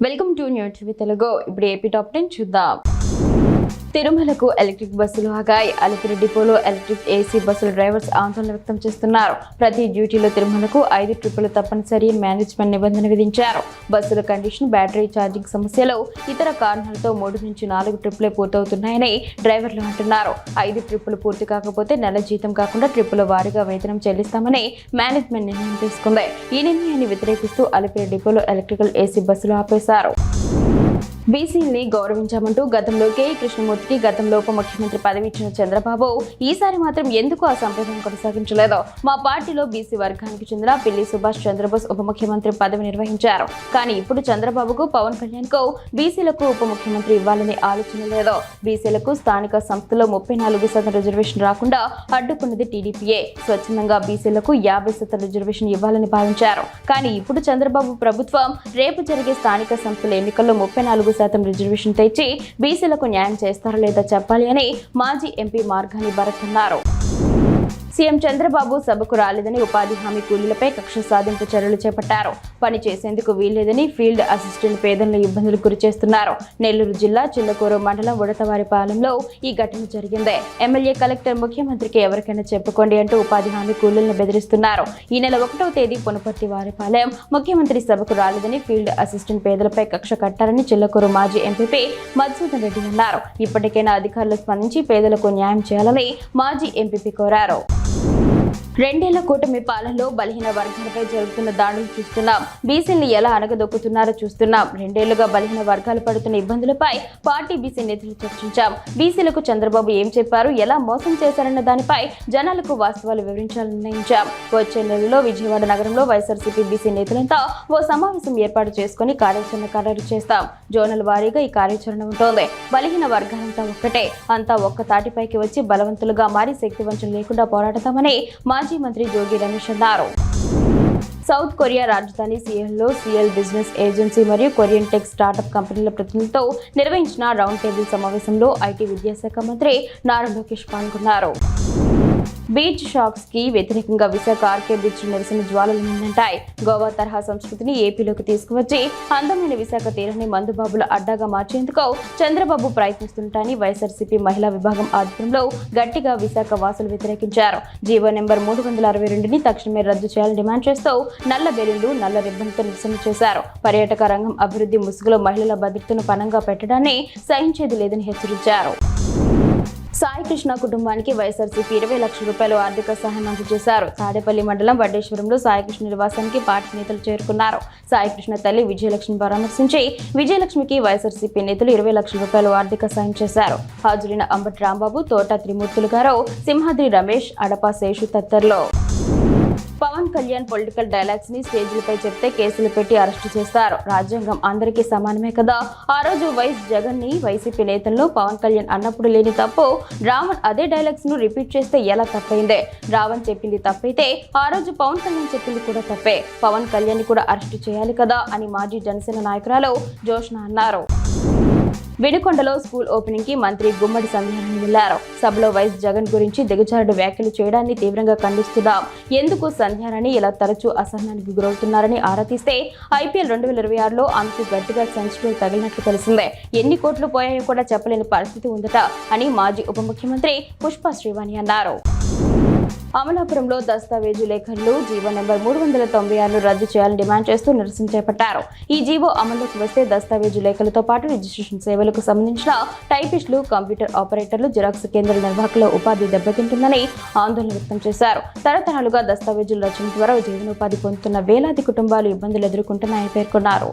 Welcome to new TV Telugu. ఇప్పుడు AP top 10 చూద్దాం. తిరుమలకు ఎలక్ట్రిక్ బస్సులు ఆగాయి. అలిపిరి డిపోలో ఎలక్ట్రిక్ ఏసీ బస్సుల డ్రైవర్స్ ఆందోళన వ్యక్తం చేస్తున్నారు. ప్రతి డ్యూటీలో తిరుమలకు 5 ట్రిప్పులు తప్పనిసరి మేనేజ్మెంట్ నిబంధన విధించారు. బస్సుల కండిషన్, బ్యాటరీ ఛార్జింగ్ సమస్యలు, ఇతర కారణాలతో 3 నుంచి 4 ట్రిప్పులే పూర్తవుతున్నాయని డ్రైవర్లు అంటున్నారు. 5 ట్రిప్పులు పూర్తి కాకపోతే నెల జీతం కాకుండా ట్రిప్పుల వారీగా వేతనం చెల్లిస్తామని మేనేజ్మెంట్ నిర్ణయం తీసుకుంది. ఈ నిర్ణయాన్ని వ్యతిరేకిస్తూ అలిపిరి డిపోలో ఎలక్ట్రికల్ ఏసీ బస్సులు ఆపేశారు. బీసీని గౌరవించామంటూ గతంలో కె కృష్ణమూర్తికి గతంలో ఉప ముఖ్యమంత్రి పదవి ఇచ్చిన చంద్రబాబు ఈసారి మాత్రం ఎందుకు ఆ సంప్రదాయం కొనసాగించలేదు? మా పార్టీలో బీసీ వర్గానికి చెందిన పిల్లి సుభాష్ చంద్రబోస్ ఉప ముఖ్యమంత్రి పదవి నిర్వహించారు. కానీ ఇప్పుడు చంద్రబాబుకు, పవన్ కళ్యాణ్ కు బీసీలకు ఉప ముఖ్యమంత్రి ఇవ్వాలనే ఆలోచన లేదు. బీసీలకు స్థానిక సంస్థలో 34% రిజర్వేషన్ రాకుండా అడ్డుకున్నది టీడీపీయే. స్వచ్ఛందంగా బీసీలకు 50% రిజర్వేషన్ ఇవ్వాలని భావించారు. కానీ ఇప్పుడు చంద్రబాబు ప్రభుత్వం రేపు జరిగే స్థానిక సంస్థల ఎన్నికల్లో 34% రిజర్వేషన్ తెచ్చి బీసీలకు న్యాయం చేస్తారా లేదా చెప్పాలి అని మాజీ ఎంపీ మార్గాని భరత్ అన్నారు. సీఎం చంద్రబాబు సభకు రాలేదని ఉపాధి హామీ కూలీలపై కక్ష సాధింపు చర్యలు చేపట్టారు. పని చేసేందుకు వీల్లేదని ఫీల్డ్ అసిస్టెంట్ పేదలను ఇబ్బందులకు గురి చేస్తున్నారు. నెల్లూరు జిల్లా చిల్లకూరు మండలం ఉడతవారిపాలెంలో ఈ ఘటన జరిగింది. ఎమ్మెల్యే, కలెక్టర్ ముఖ్యమంత్రికి ఎవరికైనా చెప్పుకోండి అంటూ ఉపాధి హామీ కూలీలను బెదిరిస్తున్నారు. ఈ నెల 1వ తేదీ పునపర్తి వారిపాలెం ముఖ్యమంత్రి సభకు రాలేదని ఫీల్డ్ అసిస్టెంట్ పేదలపై కక్ష కట్టారని చిల్లకూరు మాజీ ఎంపీ మధుసూదన్ రెడ్డి అన్నారు. ఇప్పటికైనా అధికారులు స్పందించి పేదలకు న్యాయం చేయాలని మాజీ ఎంపీ కోరారు. 2 ఏళ్ల కూటమి పాలనలో బలహీన వర్గాలపై జరుగుతున్న దాడులు చూస్తున్నాం. బీసీలు ఎలా అనగదొక్కుతున్నారో చూస్తున్నాం. 2 ఏళ్లుగా బలహీన వర్గాలు పడుతున్న ఇబ్బందులపై పార్టీ బీసీ నేతలు చర్చించాం. బీసీలకు చంద్రబాబు ఏం చెప్పారు, ఎలా మోసం చేశారన్న దానిపై జనాలకు వాస్తవాలు వివరించాలని నిర్ణయించాం. వచ్చే నెలలో విజయవాడ నగరంలో వైఎస్ఆర్సీపీ బీసీ నేతలంతా ఓ సమావేశం ఏర్పాటు చేసుకుని కార్యాచరణ ఖరారు చేస్తాం. జోనల్ వారీగా ఈ కార్యాచరణ ఉంటుంది. బలహీన వర్గాలంతా ఒక్కటే, అంతా ఒక్క తాటిపైకి వచ్చి బలవంతులుగా మారి శక్తివంచన లేకుండా పోరాడతామని మాజీ మంత్రి జోగి రమేష్ అన్నారు. సౌత్ కొరియా రాజధాని సియోల్లో సిఎల్ బిజినెస్ ఏజెన్సీ మరియు కొరియన్ టెక్ స్టార్టప్ కంపెనీల ప్రతినిధులతో నిర్వహించిన రౌండ్ టేబుల్ సమావేశంలో ఐటీ విద్యాశాఖ మంత్రి నారా లోకేష్ పాల్గొన్నారు. బీచ్ షాక్స్ కి వ్యతిరేకంగా విశాఖ ఆర్కే బీచ్ నిరసన జ్వాలలు నిందంటాయి. గోవా తరహా సంస్కృతిని ఏపీలోకి తీసుకువచ్చి అందమైన విశాఖ తీరాన్ని మందుబాబుల అడ్డాగా మార్చేందుకు చంద్రబాబు ప్రయత్నిస్తుంటారని వైఎస్ఆర్సీపీ మహిళా విభాగం ఆధ్వర్యంలో గట్టిగా విశాఖ వాసులు వ్యతిరేకించారు. జీవో నెంబర్ 362ని తక్షణమే రద్దు చేయాలని డిమాండ్ చేస్తూ నల్ల బెలూన్లు, నల్ల రిబ్బన్తో నిరసన చేశారు. పర్యాటక రంగం అభివృద్ధి ముసుగులో మహిళల భద్రతను పణంగా పెట్టడాన్ని సహించేది లేదని హెచ్చరించారు. సాయి కృష్ణ కుటుంబానికి వైఎస్ఆర్సీపీ 20 లక్షల రూపాయలు ఆర్థిక సహాయం అందజేశారు. తాడేపల్లి మండలం వడ్డేశ్వరంలో సాయికృష్ణ నివాసానికి పార్టీ నేతలు చేరుకున్నారు. సాయికృష్ణ తల్లి విజయలక్ష్మి పరామర్శించి విజయలక్ష్మికి వైఎస్ఆర్సీపీ నేతలు 20 లక్షల రూపాయలు ఆర్థిక సాయం చేశారు. హాజరైన అంబటి రాంబాబు, తోట త్రిమూర్తులు గారు, సింహాద్రి రమేష్, అడపా శేషు తదితరులు. పవన్ కళ్యాణ్ పొలిటికల్ డైలాగ్స్ ని స్టేజ్లపై చెప్తే కేసులు పెట్టి అరెస్టు చేస్తారు. రాజ్యాంగం అందరికీ సమానమే కదా. ఆ రోజు వైఎస్ జగన్ ని వైసీపీ నేతలను పవన్ కళ్యాణ్ అన్నప్పుడు లేని తప్పు రావణ్ అదే డైలాగ్స్ ను రిపీట్ చేస్తే ఎలా తప్పైందే? రావణ్ చెప్పింది తప్పైతే ఆ రోజు పవన్ కళ్యాణ్ చెప్పింది కూడా తప్పే. పవన్ కళ్యాణ్ ని కూడా అరెస్టు చేయాలి కదా అని మాజీ జనసేన నాయకురాలు జోష్న అన్నారు. వినుకొండలో స్కూల్ ఓపెనింగ్ కి మంత్రి గుమ్మడి సంధ్యారాణి వెళ్లారు. సభలో వైఎస్ జగన్ గురించి దిగజారుడు వ్యాఖ్యలు చేయడాన్ని తీవ్రంగా ఖండిస్తున్నాం. ఎందుకు సంధ్యారాణి ఇలా తరచూ అసహనానికి గురవుతున్నారని ఆరా తీస్తే ఐపీఎల్ 2026లో ఆమెకు గట్టిగా సెంచరీ తగిలినట్లు తెలిసిందే. ఎన్ని కోట్లు పోయాయో కూడా చెప్పలేని పరిస్థితి ఉందట అని మాజీ ఉప ముఖ్యమంత్రి పుష్ప శ్రీవాణి అన్నారు. అమలాపురంలో దస్తావేజు లేఖలు జీవో నెంబర్ 396ను రద్దు చేయాలని డిమాండ్ చేస్తూ నిరసన చేపట్టారు. ఈ జీవో అమల్లోకి వస్తే దస్తావేజు లేఖలతో పాటు రిజిస్ట్రేషన్ సేవలకు సంబంధించిన టైపిస్టులు, కంప్యూటర్ ఆపరేటర్లు, జిరాక్స్ కేంద్రాల నిర్వాహకుల ఉపాధి దెబ్బతింటుందని ఆందోళన వ్యక్తం చేశారు. తరతరాలుగా దస్తావేజుల రచన ద్వారా జీవనోపాధి పొందుతున్న వేలాది కుటుంబాలు ఇబ్బందులు ఎదుర్కొంటున్నాయని పేర్కొన్నారు.